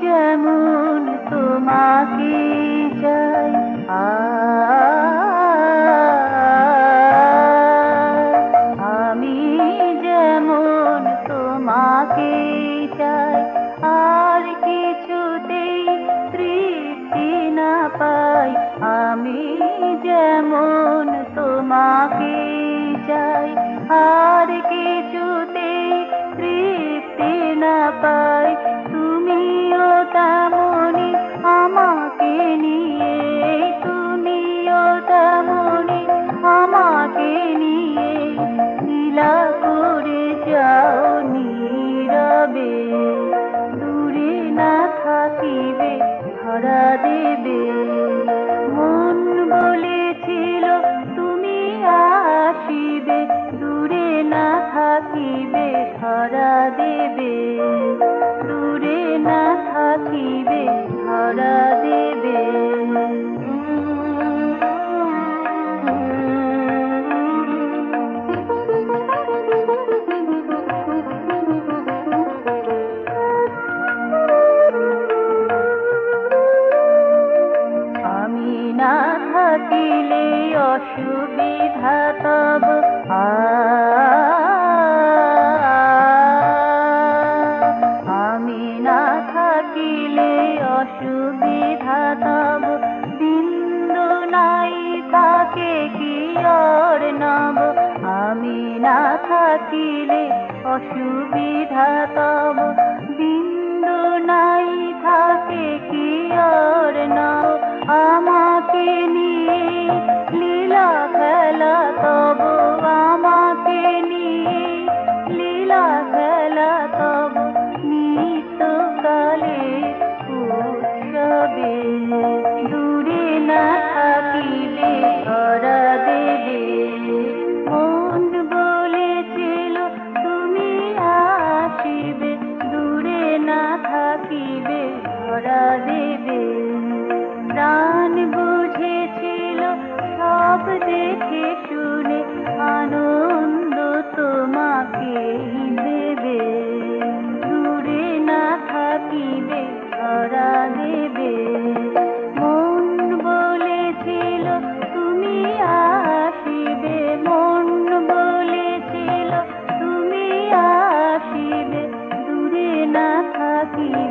যেমন তোমাকে চাই, আমি যেমন তোমাকে চাই, আর কিছুতেই তৃপ্তি না পাই। আমি যেমন তোমাকে চাই, আর কিছুতেই তৃপ্তি না পাই। তুমিও তেমনি আমাকে নিয়ে, তুমিও তেমনি আমাকে নিয়ে লীলা করে যাও নীরবে। দূরে না থাকিবে ধরা দেবে, মন বলেছিল তুমি আসিবে। দূরে না থাকিবে ধরা দেবে, দূরে না থাকিবে ধরা দেবে। আমি না থাকিলে অসুবিধা তব, আমি না থাকিলে অসুবিধা তব। বিন্দু নাই তাকে কি অর্ণব, আমি না থাকিলে অসুবিধা তব। বিন্দু নাই থাকে কি অর্ণব, আমাকে নিয়ে লীলা খেলা তব। আমাকে নিয়ে লীলা খেলা তব, নিত্যকালে উৎসবে। দূরে না থাকিলে ধরা দেবে, মন বলেছিল তুমি আসিবে। দূরে না থাকিবে ধরা দেবে, প্রাণ বুঝেছিল সব দেখে শুনে আনন্দ তোমাকেই দেবে। দূরে না থাকিবে ধরা দেবে, মন বলেছিল তুমি আসিবে। মন বলেছিল তুমি আসিবে। দূরে না থাকিবে